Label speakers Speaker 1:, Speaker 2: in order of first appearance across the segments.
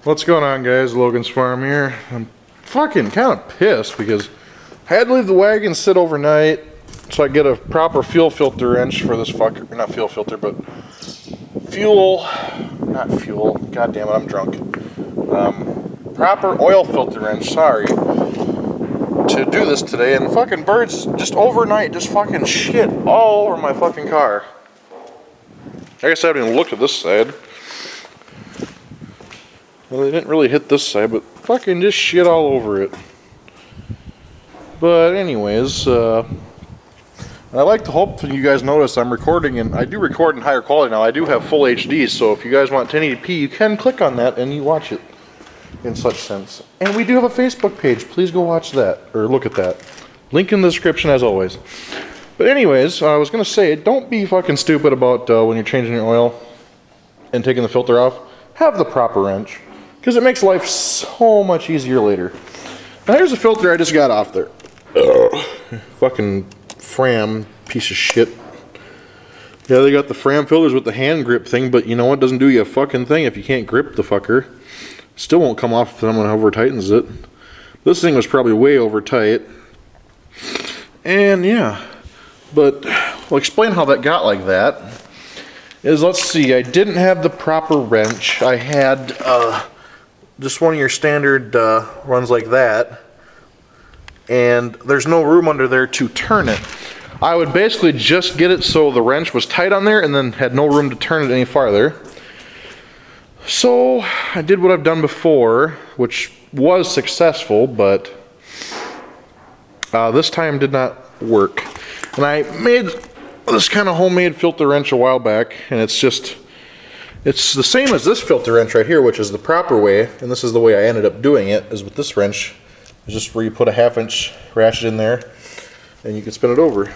Speaker 1: What's going on, guys? Logansfarm here. I'm fucking kind of pissed because I had to leave the wagon sit overnight so I get a proper fuel filter wrench for this fucker. Not fuel filter, but not fuel. God damn it, I'm drunk. Proper oil filter wrench, sorry, to do this today. And fucking birds just overnight just fucking shit all over my fucking car. I guess I haven't even looked at this side. Well, they didn't really hit this side, but fucking just shit all over it. But anyways, I like to hope that you guys notice I'm recording, and I do record in higher quality now. I do have full HD, so if you guys want 1080p, you can click on that and you watch it in such sense. And we do have a Facebook page. Please go watch that, or look at that. Link in the description as always. But anyways, I was going to say, don't be fucking stupid about when you're changing your oil and taking the filter off. Have the proper wrench, because it makes life so much easier later. Now here's the filter I just got off there. Fucking Fram piece of shit. Yeah, they got the Fram filters with the hand grip thing, but you know what? Doesn't do you a fucking thing if you can't grip the fucker. Still won't come off if someone over tightens it. This thing was probably way over tight. And yeah, but I'll explain how that got like that. Let's see, I didn't have the proper wrench. I had just one of your standard runs like that, and there's no room under there to turn it. I would basically just get it so the wrench was tight on there and then had no room to turn it any farther. So I did what I've done before, which was successful, but this time did not work. And I made this kind of homemade filter wrench a while back, and it's the same as this filter wrench right here, which is the proper way, and this is the way I ended up doing it, is with this wrench. It's just where you put a 1/2 inch ratchet in there and you can spin it over.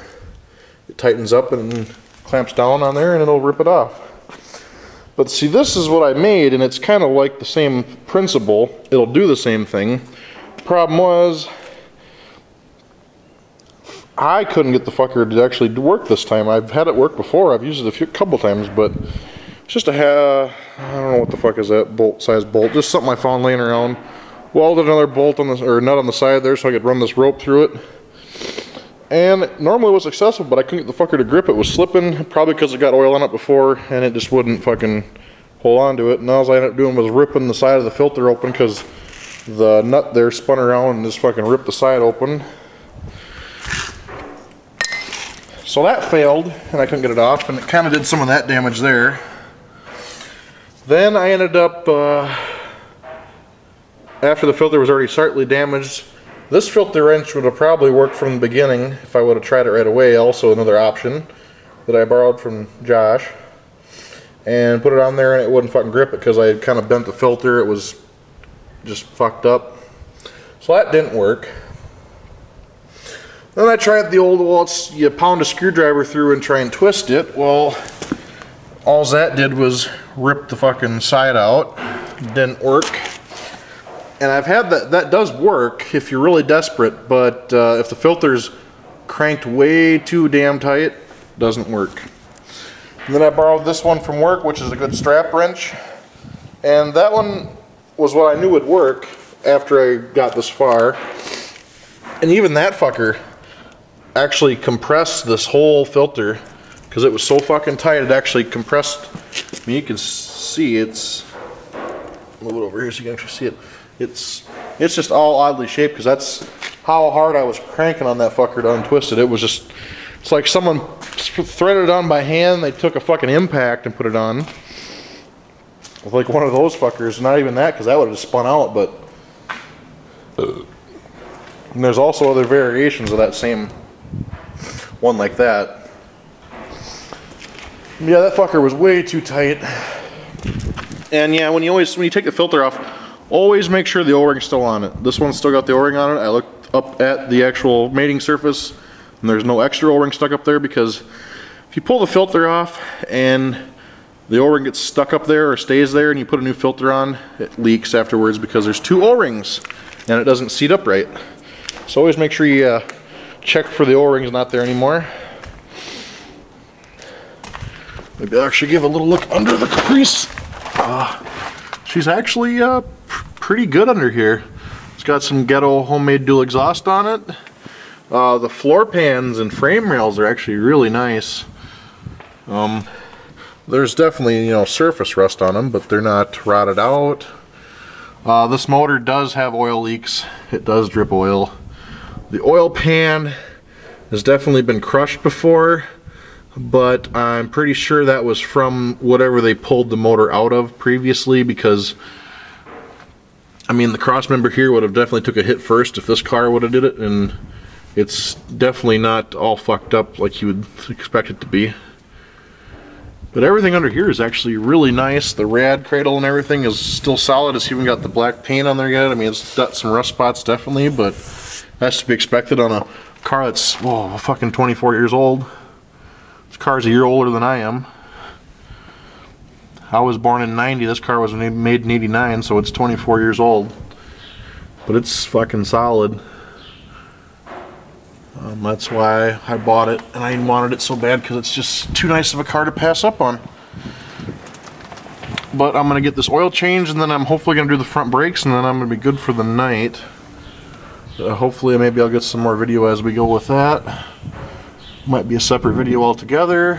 Speaker 1: It tightens up and clamps down on there and it'll rip it off. But see, this is what I made, and it's kind of like the same principle. It'll do the same thing. Problem was, I couldn't get the fucker to actually work this time. I've had it work before. I've used it a couple times, but it's just I don't know what the fuck is that size bolt. Just something I found laying around. Welded another bolt on or nut on the side there so I could run this rope through it. And normally it was successful, but I couldn't get the fucker to grip. It was slipping, probably because it got oil on it before, and it just wouldn't fucking hold on to it. And all I ended up doing was ripping the side of the filter open because the nut there spun around and just fucking ripped the side open. So that failed, and I couldn't get it off, and it kind of did some of that damage there. Then I ended up, after the filter was already slightly damaged, this filter wrench would have probably worked from the beginning if I would have tried it right away. Also another option that I borrowed from Josh, and put it on there and it wouldn't fucking grip it because I had kind of bent the filter. It was just fucked up. So that didn't work. Then I tried the old, well, you pound a screwdriver through and try and twist it. Well, all that did was rip the fucking side out. Didn't work. And I've had that does work if you're really desperate, but if the filter's cranked way too damn tight, it doesn't work. And then I borrowed this one from work, which is a good strap wrench. And that one was what I knew would work after I got this far. And even that fucker actually compressed this whole filter because it was so fucking tight. It actually compressed. I mean, you can see it's, move it over here so you can actually see it. It's just all oddly shaped because that's how hard I was cranking on that fucker to untwist it. It was just, it's like someone threaded it on by hand. They took a fucking impact and put it on with like one of those fuckers. Not even that, because that would have just spun out. But and there's also other variations of that same one like that. Yeah, that fucker was way too tight. And yeah, when you take the filter off, always make sure the O-ring's still on it. This one's still got the O-ring on it. I looked up at the actual mating surface and there's no extra O-ring stuck up there, because if you pull the filter off and the O-ring gets stuck up there or stays there and you put a new filter on, it leaks afterwards because there's 2 O-rings and it doesn't seat up right. So always make sure you check for the O-rings not there anymore. Maybe I'll actually give a little look under the Caprice. She's actually pretty good under here. It's got some ghetto homemade dual exhaust on it. The floor pans and frame rails are actually really nice. There's definitely, you know, surface rust on them, but they're not rotted out. This motor does have oil leaks. It does drip oil. The oil pan has definitely been crushed before, but I'm pretty sure that was from whatever they pulled the motor out of previously, because I mean the cross member here would have definitely took a hit first if this car would have did it, and it's definitely not all fucked up like you would expect it to be. But everything under here is actually really nice. The rad cradle and everything is still solid. It's even got the black paint on there yet. I mean, it's got some rust spots definitely, but that's to be expected on a car that's, whoa, fucking 24 years old. This car's a year older than I am. I was born in 90. This car was made in 89, so it's 24 years old. But it's fucking solid. That's why I bought it, and I wanted it so bad because it's just too nice of a car to pass up on. But I'm going to get this oil changed, and then I'm hopefully going to do the front brakes, and then I'm going to be good for the night. Hopefully maybe I'll get some more video as we go with that. Might be a separate video altogether.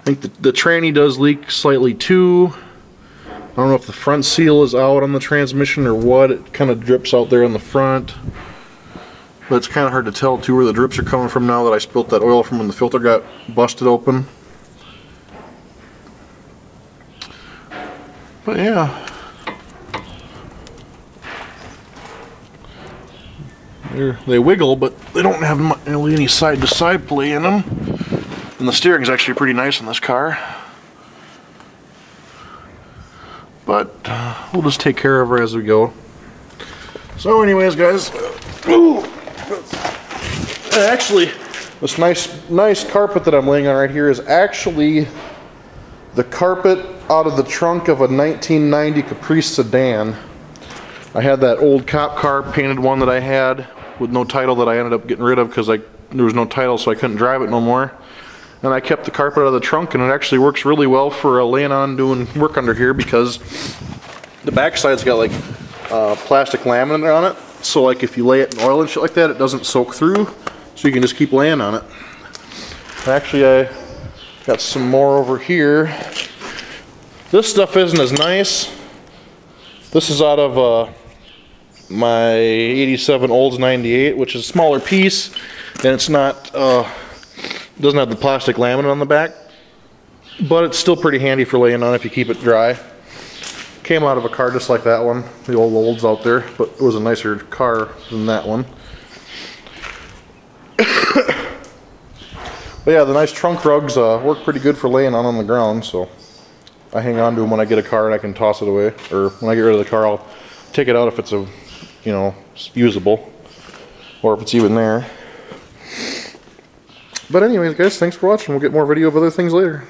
Speaker 1: I think the tranny does leak slightly too. I don't know if the front seal is out on the transmission or what. It kind of drips out there on the front. But it's kind of hard to tell too where the drips are coming from now that I spilt that oil from when the filter got busted open. But yeah. They wiggle, but they don't have really any side-to-side play in them. And the steering is actually pretty nice on this car. But we'll just take care of her as we go. So anyways, guys, actually, this nice carpet that I'm laying on right here is actually the carpet out of the trunk of a 1990 Caprice sedan. I had that old cop car painted one that I had with no title that I ended up getting rid of because there was no title, so I couldn't drive it no more. And I kept the carpet out of the trunk, and it actually works really well for laying on doing work under here because the back side's got like plastic laminate on it. So like if you lay it in oil and shit like that, it doesn't soak through, so you can just keep laying on it. Actually, I got some more over here. This stuff isn't as nice. This is out of my 87 Olds 98, which is a smaller piece, and it's not, doesn't have the plastic laminate on the back, but it's still pretty handy for laying on if you keep it dry. Came out of a car just like that one, the old Olds out there, but it was a nicer car than that one. But yeah, the nice trunk rugs work pretty good for laying on the ground, so I hang on to them when I get a car and I can toss it away, or when I get rid of the car I'll take it out if it's usable, or if it's even there. But anyways guys, thanks for watching. We'll get more video of other things later.